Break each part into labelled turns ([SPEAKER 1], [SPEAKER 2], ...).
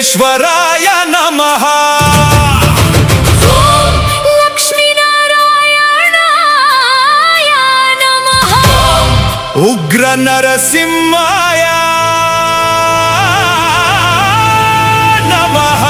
[SPEAKER 1] వెంకటేశ్వరాయ నమః.
[SPEAKER 2] లక్ష్మీనారాయణాయ నమః.
[SPEAKER 1] ఉగ్ర నరసింహాయ నమః.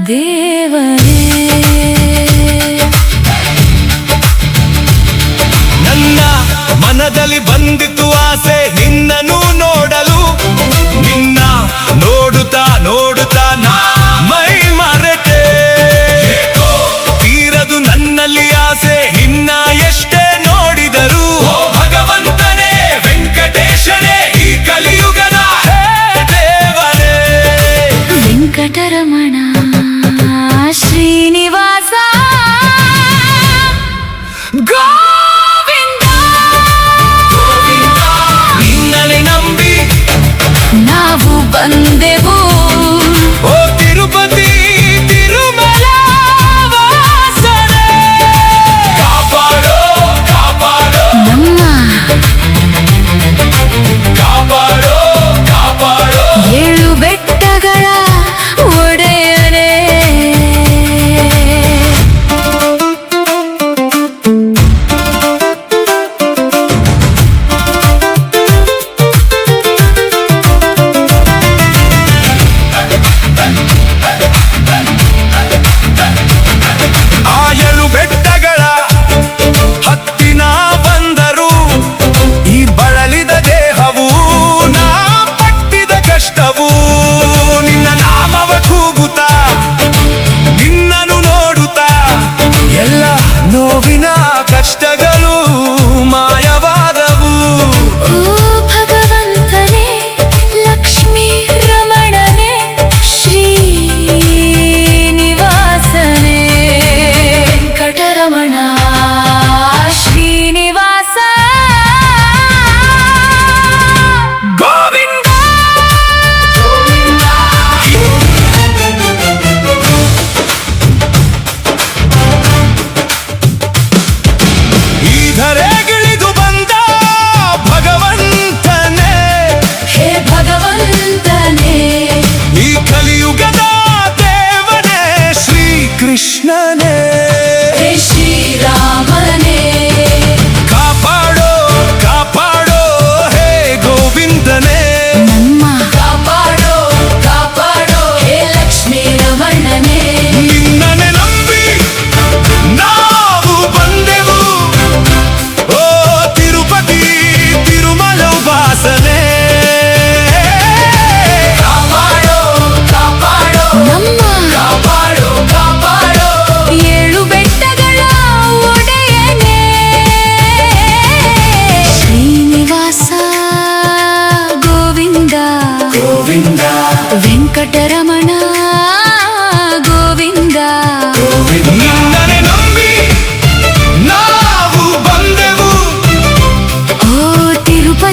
[SPEAKER 2] ದೇವನೇ
[SPEAKER 1] ನನ್ನ ಮನದಲ್ಲಿ ಬಂದಿತು ಆಸೆ ನಿನ್ನನ್ನು ನೋಡಲು. ನಿನ್ನ ನೋಡುತ್ತಾ ನೋಡುತ್ತಾ ನಾ ಮೈ ಮರೆತೆ. ತೀರದು ನನ್ನಲ್ಲಿ ಆಸೆ ನಿನ್ನ ಎಷ್ಟೇ ನೋಡಿದರು. ಭಗವಂತನೇ ವೆಂಕಟೇಶನೇ ಈ ಕಲಿಯುಗದ ದೇವನೇ.
[SPEAKER 2] ವೆಂಕಟರಮಣ ಶ್ರೀನಿವಾಸ ಗೋವಿಂದ.
[SPEAKER 1] ನಿನ್ನನೆ ನಂಬಿ
[SPEAKER 2] ನಾವು ಬಂದೆವು.
[SPEAKER 1] ಓ ತಿರುಪತಿ ತಿರುಮಲ ವಾಸನೆ. ಕಾಪಾಡೋ ಕಾಪಾಡೋ
[SPEAKER 2] ನಮ್ಮ
[SPEAKER 1] ಕಾಪಾಡೋ ಕಾಪಾಡೋ
[SPEAKER 2] ಏಳು ಬೆಟ್ಟಗಳ ಒಡೆಯನೇ.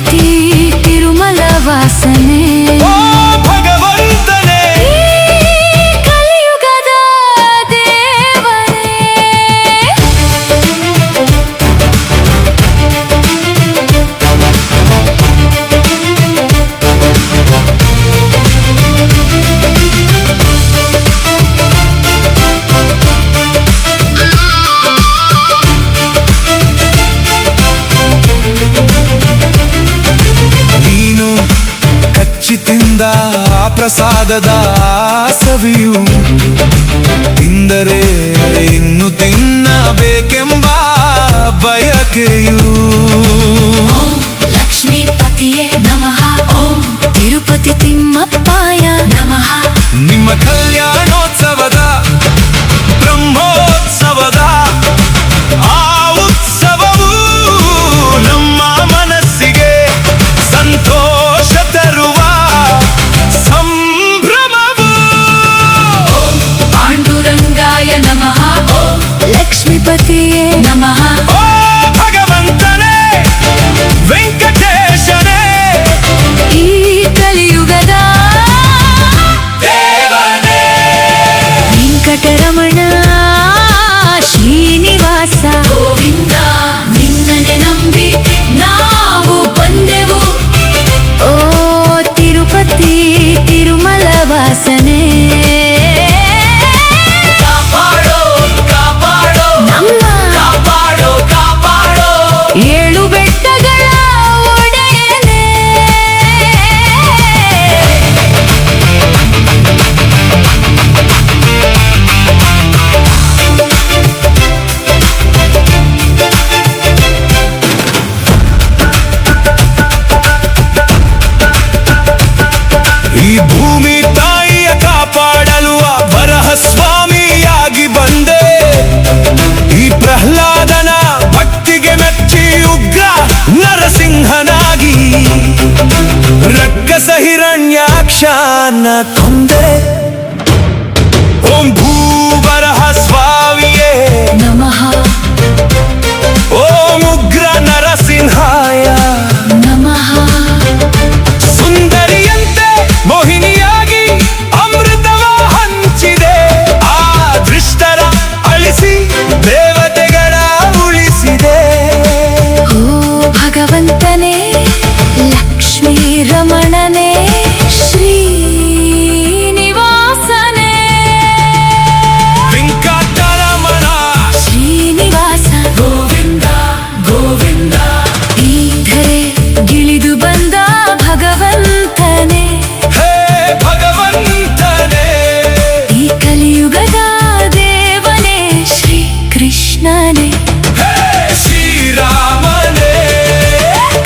[SPEAKER 2] ತಿರುಪತಿ ತಿರುಮಲ ವಾಸನೆ
[SPEAKER 1] ಓ ಭಗವಂತನೇ
[SPEAKER 2] ಈ ಕಲಿಯುಗದ ದೇವನೇ
[SPEAKER 1] ನೀನು ಕಚ್ಚಿತಿಂದ ಆ ಪ್ರಸಾದದ ಸವಿಯು ತಿಂದರೆ ಇನ್ನು ತಿನ್ನಬೇಕೆಂಬ ಬಯಕೆಯು
[SPEAKER 2] ಲಕ್ಷ್ಮೀಪತಿಯೇ ನಮಃ ಓಂ ತಿರುಪತಿ ತಿಮ್ಮಪ್ಪಾಯ ನಮಃ
[SPEAKER 1] ನಿಮ್ಮ ಕಲ್ಯಾಣೋತ್ಸವದ ಬ್ರಹ್ಮೋತ್ಸವದ ಆ ಉತ್ಸವವು ನಮ್ಮ ಮನಸ್ಸಿಗೆ ಸಂತೋಷ ತರುವ ಸಂಭ್ರಮವು
[SPEAKER 2] ಪಾಂಡುರಂಗಾಯ ನಮಃ ಓಂ ಲಕ್ಷ್ಮೀಪತಿಯೇ ನಮಃ
[SPEAKER 1] ಓ ಭಗವಂತನೇ ವೆಂಕಟೇಶನೇ
[SPEAKER 2] ಈ ಕಲಿಯುಗದ
[SPEAKER 1] ದೇವನೇ
[SPEAKER 2] ವೆಂಕಟರಮಣ ಶ್ರೀನಿವಾಸ ಗೋವಿಂದ ನಿನ್ನನೆ ನಂಬಿ ನಾವು ಬಂದೆವು ಓ ತಿರುಪತಿ ತಿರುಮಲ ವಾಸನೆ
[SPEAKER 1] ಕಾಪಾಡೋ ಕಾಪಾಡೋ
[SPEAKER 2] ನಮ್ಮ
[SPEAKER 1] ಕಾಪಾಡೋ ಕಾಪಾಡೋ
[SPEAKER 2] ಏಳು ಬೆಟ್ಟಗಳ ಒಡೆಯನೇ
[SPEAKER 1] ಈ ಭೂಮಿ ತಾಯಿಯ ಕಾಪಾಡಲು ಆ ಬರಹ ಸ್ವಾಮಿಯಾಗಿ ಬಂದೆ ಈ ಪ್ರಹ್ಲಾದನ ಭಕ್ತಿಗೆ ಮೆಚ್ಚಿ ಉಗ್ರ ನರಸಿಂಹನಾಗಿ ರಕ್ಕಸ ಹಿರಣ್ಯಾಕ್ಷನ ಕೊಂದೆ ಓಂ ಭೂಬರಹ ಸ್ವಾಮಿಯೇ
[SPEAKER 2] ನಮಃ
[SPEAKER 1] ಓಂ ಉಗ್ರ ನರಸಿಂಹಾಯ
[SPEAKER 2] ನಮಃ
[SPEAKER 1] ಸುಂದರಿಯಂತೆ ಮೋಹಿನಿಯಾಗಿ ಅಮೃತವ ಹಂಚಿದೆ ಆ ದೃಷ್ಟರ ಅಳಿಸಿ ದೇವತೆಗಳ ಉಳಿಸಿದೆ
[SPEAKER 2] ಓ ಭಗವಂತನೇ ಲಕ್ಷ್ಮೀ ರಮಣನೇ ಶ್ರೀನಿವಾಸನೇ
[SPEAKER 1] ವೆಂಕಟರಮಣ
[SPEAKER 2] ಶ್ರೀನಿವಾಸ
[SPEAKER 1] ಗೋವಿಂದ ಗೋವಿಂದ
[SPEAKER 2] ಈ ಧರೆ ಗಿಳಿದು ಬಂದ ಭಗವಂತನೇ
[SPEAKER 1] ಹೇ ಭಗವಂತನೇ
[SPEAKER 2] ಈ ಕಲಿಯುಗದ ದೇವನೇ ಶ್ರೀ ಕೃಷ್ಣನೇ
[SPEAKER 1] ಹೇ ಶ್ರೀರಾಮನೇ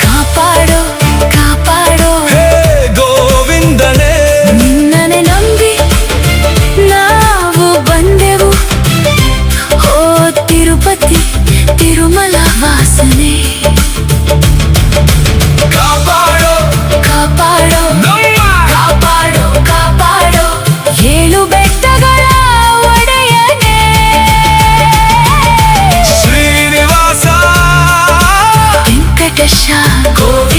[SPEAKER 2] ಕಾಪಾಡೋ ಕಾಪಾಡೋ
[SPEAKER 1] ಹೇ ಗೋವಿಂದನೇ
[SPEAKER 2] ನಿನ್ನನೆ ನಂಬಿ ನಾವು ಬಂದೆವು ಓ ತಿರುಪತಿ ತಿರುಮಲ ವಾಸನೆ
[SPEAKER 1] ಕಾಪಾಡೋ
[SPEAKER 2] ಕಾಪಾಡೋ
[SPEAKER 1] ನಮ್ಮ
[SPEAKER 2] ಕಾಪಾಡೋ ಕಾಪಾಡೋ ಏಳು ಬೆಟ್ಟಗಳ ಒಡೆಯನೇ
[SPEAKER 1] ಶ್ರೀನಿವಾಸ
[SPEAKER 2] ವೆಂಕಟೇಶ
[SPEAKER 1] ಗೋವಿಂದ